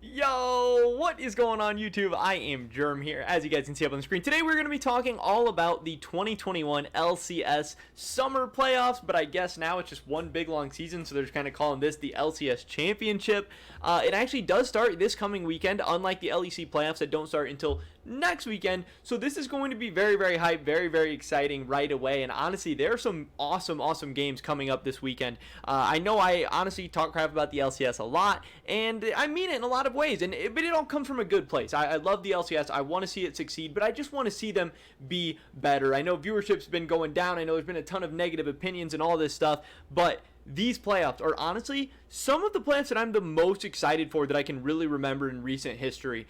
Yo, what is going on YouTube? I am Germ here, as you guys can see up on the screen. Today we're going to be talking all about the 2021 LCS Summer Playoffs, but I guess now it's just one big long season, so they're just kind of calling this the LCS Championship. It actually does start this coming weekend, unlike the LEC Playoffs that don't start until next weekend, so this is going to be very, very hype, very, very exciting right away, and honestly, there are some awesome games coming up this weekend. I know I honestly talk crap about the LCS a lot, and I mean it in a lot of ways, but it all comes from a good place. I love the LCS. I want to see it succeed, but I just want to see them be better. I know viewership's been going down. I know there's been a ton of negative opinions and all this stuff, but these playoffs are honestly some of the playoffs that I'm the most excited for that I can really remember in recent history.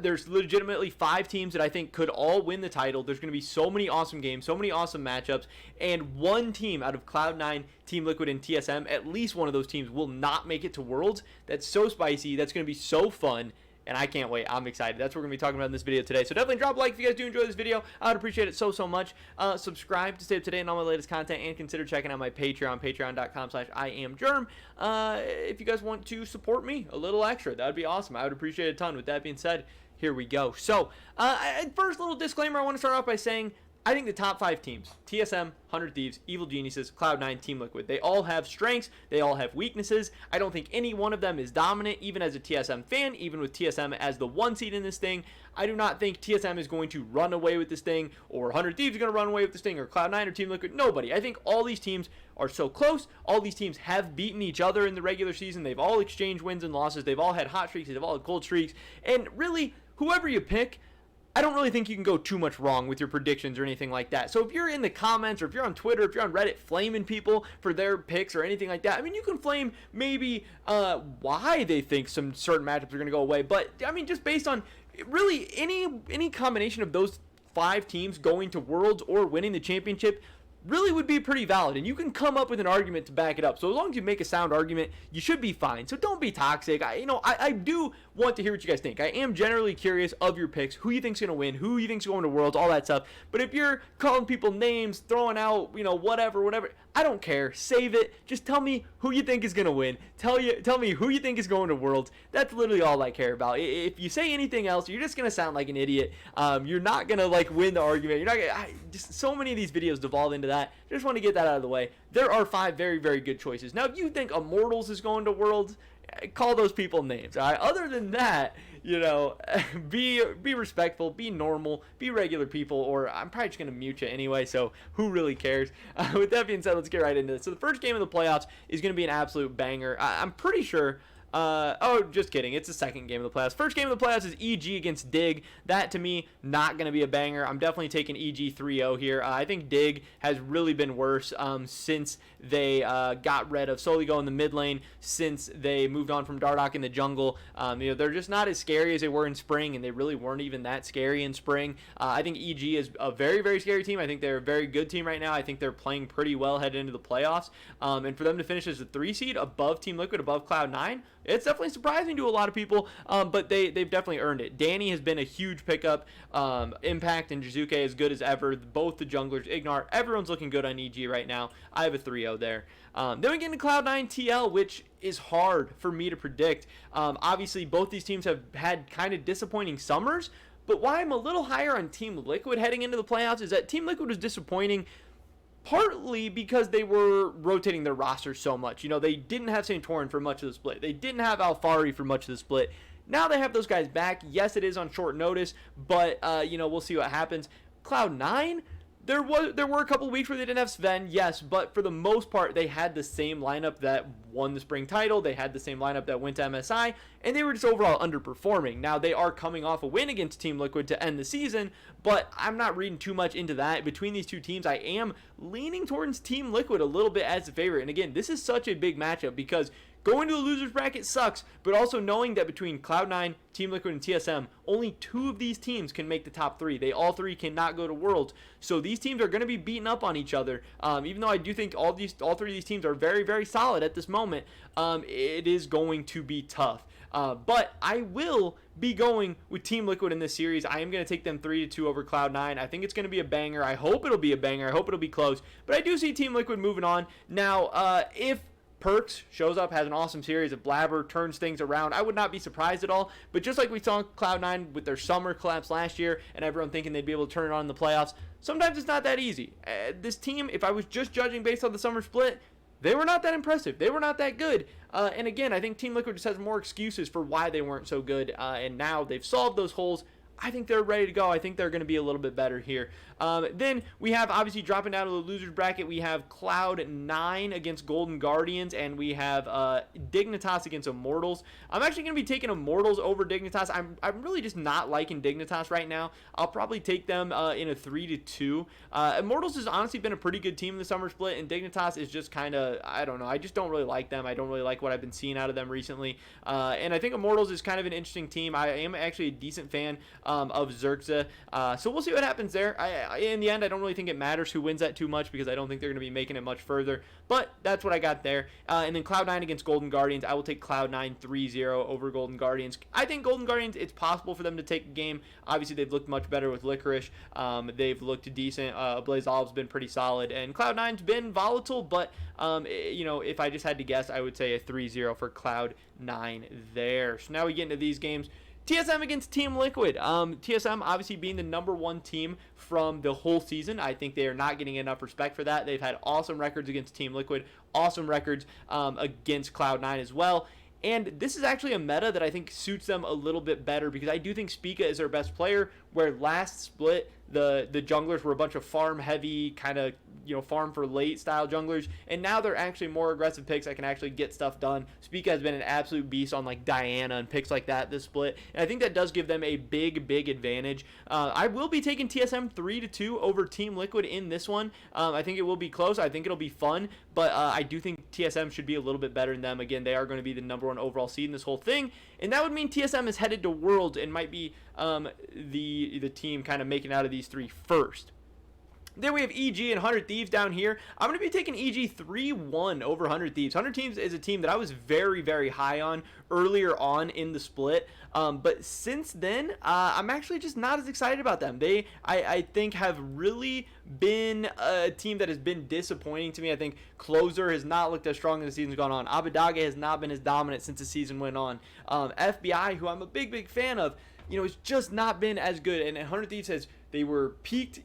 There's legitimately 5 teams that I think could all win the title. There's going to be so many awesome games, so many awesome matchups, and one team out of Cloud9, Team Liquid, and TSM, at least one of those teams will not make it to Worlds. That's so spicy. That's going to be so fun. And I can't wait. I'm excited. That's what we're going to be talking about in this video today. So definitely drop a like if you guys do enjoy this video. I would appreciate it so much. Subscribe to stay up to date on all my latest content, and consider checking out my Patreon, patreon.com/IamGerm. If you guys want to support me a little extra, that would be awesome. I would appreciate it a ton. With that being said, here we go. So first little disclaimer, I want to start off by saying I think the top 5 teams, TSM, 100 Thieves, Evil Geniuses, Cloud9, Team Liquid, they all have strengths, they all have weaknesses. I don't think any one of them is dominant, even as a TSM fan, even with TSM as the 1 seed in this thing. I do not think TSM is going to run away with this thing, or 100 Thieves are going to run away with this thing, or Cloud9 or Team Liquid. Nobody. I think all these teams are so close. All these teams have beaten each other in the regular season. They've all exchanged wins and losses. They've all had hot streaks. They've all had cold streaks. And really, whoever you pick, I don't really think you can go too much wrong with your predictions or anything like that. So if you're in the comments, or if you're on Twitter, if you're on Reddit flaming people for their picks or anything like that, I mean, you can flame maybe why they think some certain matchups are going to go away. But, I mean, just based on really any combination of those 5 teams going to Worlds or winning the championship really would be pretty valid, and you can come up with an argument to back it up. So as long as you make a sound argument, you should be fine. So don't be toxic. I do want to hear what you guys think. I am generally curious of your picks, who you think's going to win, who you think's going to Worlds, all that stuff. But if you're calling people names, throwing out, whatever, I don't care. Save it. Just tell me who you think is going to win. Tell me who you think is going to Worlds. That's literally all I care about. If you say anything else, you're just going to sound like an idiot. You're not going to win the argument. You're not gonna, just so many of these videos devolve into that. Just want to get that out of the way. There are 5 very, very good choices. Now, if you think Immortals is going to Worlds, call those people names. All right. Other than that, be respectful, be normal, be regular people, or I'm probably just gonna mute you anyway. So who really cares? With that being said, let's get right into this. So the first game of the playoffs is gonna be an absolute banger. I'm pretty sure. Oh, just kidding. It's the second game of the playoffs. First game of the playoffs is EG against Digg. That, to me, not going to be a banger. I'm definitely taking EG 3-0 here. I think Digg has really been worse since they got rid of Soligo in the mid lane, since they moved on from Dardoch in the jungle. They're just not as scary as they were in spring, and they really weren't even that scary in spring. I think EG is a very, very scary team. I think they're a very good team right now. I think they're playing pretty well headed into the playoffs. And for them to finish as a 3 seed above Team Liquid, above Cloud9, it's definitely surprising to a lot of people, but they've definitely earned it. Danny has been a huge pickup. Impact and Jizuke as good as ever. Both the junglers, Ignar, everyone's looking good on EG right now. I have a 3-0 there. Then we get into Cloud9 TL, which is hard for me to predict. Obviously, both these teams have had kind of disappointing summers, but why I'm a little higher on Team Liquid heading into the playoffs is that Team Liquid was disappointing partly because they were rotating their roster so much. They didn't have Santorin for much of the split. They didn't have Alfari for much of the split. Now they have those guys back. Yes, it is on short notice, but, we'll see what happens. Cloud9, there were a couple of weeks where they didn't have Sven, yes, but for the most part, they had the same lineup that won the spring title. They had the same lineup that went to MSI, and they were just overall underperforming. Now, they are coming off a win against Team Liquid to end the season, but I'm not reading too much into that. Between these 2 teams, I am leaning towards Team Liquid a little bit as a favorite. And again, this is such a big matchup because going to the loser's bracket sucks, but also knowing that between Cloud9, Team Liquid, and TSM, only 2 of these teams can make the top 3. They all 3 cannot go to Worlds. So these teams are going to be beating up on each other. Even though I do think all 3 of these teams are very, very solid at this moment, it is going to be tough. But I will be going with Team Liquid in this series. I am going to take them 3-2 over Cloud9. I think it's going to be a banger. I hope it'll be a banger. I hope it'll be close. But I do see Team Liquid moving on. Now, if Perks shows up, has an awesome series. If Blabber turns things around, I would not be surprised at all. But just like we saw Cloud9 with their summer collapse last year and everyone thinking they'd be able to turn it on in the playoffs, sometimes it's not that easy. This team, if I was just judging based on the summer split, they were not that impressive. They were not that good. And again, I think Team Liquid just has more excuses for why they weren't so good. And now they've solved those holes. I think they're ready to go. I think they're going to be a little bit better here. Then we have, obviously, dropping down to the losers bracket, we have Cloud9 against Golden Guardians, and we have Dignitas against Immortals. I'm actually going to be taking Immortals over Dignitas. I'm really just not liking Dignitas right now. I'll probably take them in a 3-2. Immortals has honestly been a pretty good team in the summer split, and Dignitas is just kind of, I don't know, I just don't really like them. I don't really like what I've been seeing out of them recently. And I think Immortals is kind of an interesting team. I am actually a decent fan of Xerxa. So we'll see what happens there. In the end, I don't really think it matters who wins that too much because I don't think they're going to be making it much further. But that's what I got there. And then Cloud9 against Golden Guardians. I will take Cloud9 3-0 over Golden Guardians. I think Golden Guardians, it's possible for them to take the game. Obviously, they've looked much better with Licorice. They've looked decent. Blazolve's been pretty solid. And Cloud9's been volatile, but if I just had to guess, I would say a 3-0 for Cloud9 there. So now we get into these games. TSM against Team Liquid. TSM obviously being the #1 team from the whole season. I think they are not getting enough respect for that. They've had awesome records against Team Liquid, awesome records against Cloud9 as well. And this is actually a meta that I think suits them a little bit better because I do think Spica is their best player, where last split the junglers were a bunch of farm heavy kind of farm for late style junglers, and now they're actually more aggressive picks that can actually get stuff done. Spica has been an absolute beast on like Diana and picks like that this split, and I think that does give them a big advantage. I will be taking TSM 3-2 over Team Liquid in this one. I think it will be close. I think it'll be fun, but I do think TSM should be a little bit better than them. Again, they are going to be the #1 overall seed in this whole thing, and that would mean TSM is headed to Worlds and might be the team kind of making out of these three first. Then we have EG and 100 Thieves down here. I'm going to be taking EG 3-1 over 100 Thieves. 100 Thieves is a team that I was very high on earlier on in the split. But since then, I'm actually just not as excited about them. They, I think, have really been a team that has been disappointing to me. I think Closer has not looked as strong as the season's gone on. Abadage has not been as dominant since the season went on. FBI, who I'm a big fan of, has just not been as good. And 100 Thieves they were peaked,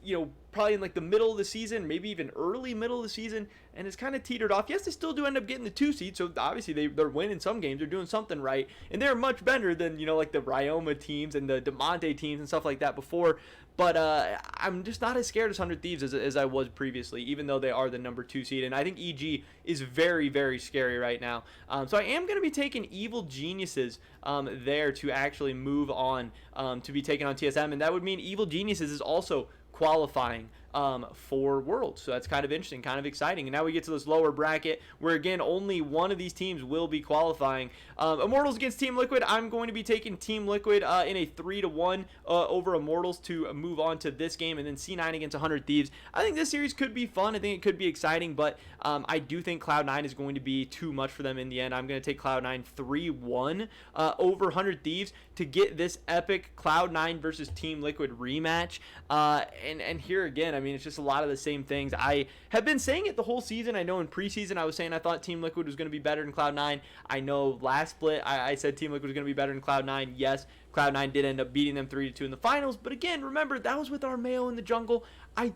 probably in like the middle of the season, maybe even early middle of the season, and it's kind of teetered off. Yes, they still do end up getting the 2 seed, so obviously they're winning some games, they're doing something right, and they're much better than like the Ryoma teams and the Demonte teams and stuff like that before. But I'm just not as scared as 100 Thieves as I was previously, even though they are the #2 seed. And I think EG is very scary right now. So I am going to be taking Evil Geniuses there to actually move on to be taken on TSM. And that would mean Evil Geniuses is also qualifying for Worlds. So that's kind of interesting, kind of exciting. And now we get to this lower bracket where, again, only one of these teams will be qualifying. Immortals against Team Liquid. I'm going to be taking Team Liquid in a 3-1 over Immortals to move on to this game. And then C9 against 100 Thieves. I think this series could be fun. I think it could be exciting, but I do think Cloud9 is going to be too much for them in the end. I'm going to take Cloud9 3-1 over 100 Thieves to get this epic Cloud9 versus Team Liquid rematch. And here again, I mean, it's just a lot of the same things. I have been saying it the whole season. I know in preseason I was saying I thought Team Liquid was going to be better than Cloud9. I know last split I said Team Liquid was going to be better than Cloud9. Yes, Cloud9 did end up beating them 3-2 in the finals. But again, remember, that was with Armeo in the jungle. I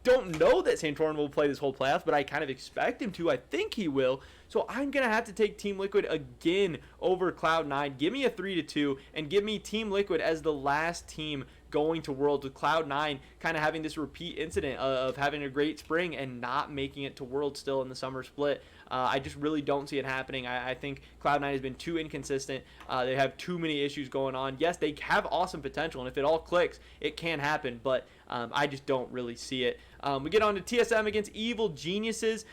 don't know that Santorin will play this whole playoffs, but I kind of expect him to. I think he will. So I'm going to have to take Team Liquid again over Cloud9. Give me a 3-2 and give me Team Liquid as the last team going to Worlds, with Cloud9 kind of having this repeat incident of having a great spring and not making it to Worlds still in the summer split. I just really don't see it happening. I think Cloud9 has been too inconsistent. They have too many issues going on. Yes, they have awesome potential, and if it all clicks, it can happen, but I just don't really see it. We get on to TSM against Evil Geniuses,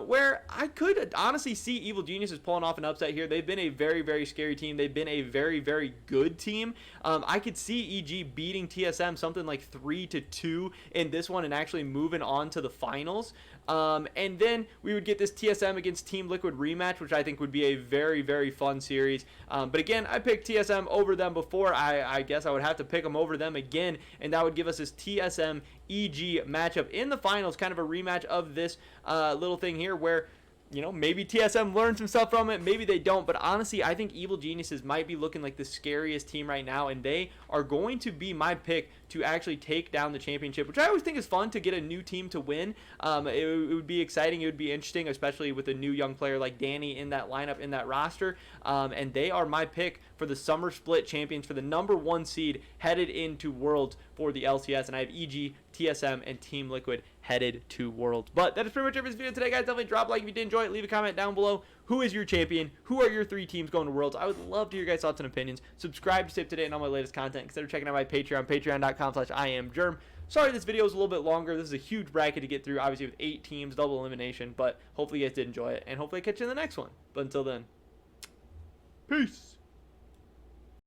where I could honestly see Evil Geniuses pulling off an upset here. They've been a very scary team. They've been a very good team. I could see EG beating TSM something like 3-2 in this one and actually moving on to the finals. And then we would get this TSM against Team Liquid rematch, which I think would be a very fun series. But again, I picked TSM over them before. I guess I would have to pick them over them again, and that would give us this TSM EG matchup in the finals, kind of a rematch of this little thing here where you know, maybe TSM learns some stuff from it. Maybe they don't. But honestly, I think Evil Geniuses might be looking like the scariest team right now. And they are going to be my pick to actually take down the championship, which I always think is fun to get a new team to win. It would be exciting. It would be interesting, especially with a new young player like Danny in that lineup, in that roster. And they are my pick for the Summer Split champions, for the #1 seed headed into Worlds for the LCS. And I have EG, TSM, and Team Liquid headed to Worlds. But that is pretty much it for this video today, guys. Definitely drop a like if you did enjoy it. Leave a comment down below. Who is your champion? Who are your 3 teams going to Worlds? I would love to hear your guys' thoughts and opinions. Subscribe to stay up to date on all my latest content. Consider checking out my Patreon, patreon.com/IamGerm. Sorry this video is a little bit longer. This is a huge bracket to get through, obviously with 8 teams, double elimination. But hopefully you guys did enjoy it, and hopefully I catch you in the next one. But until then, peace.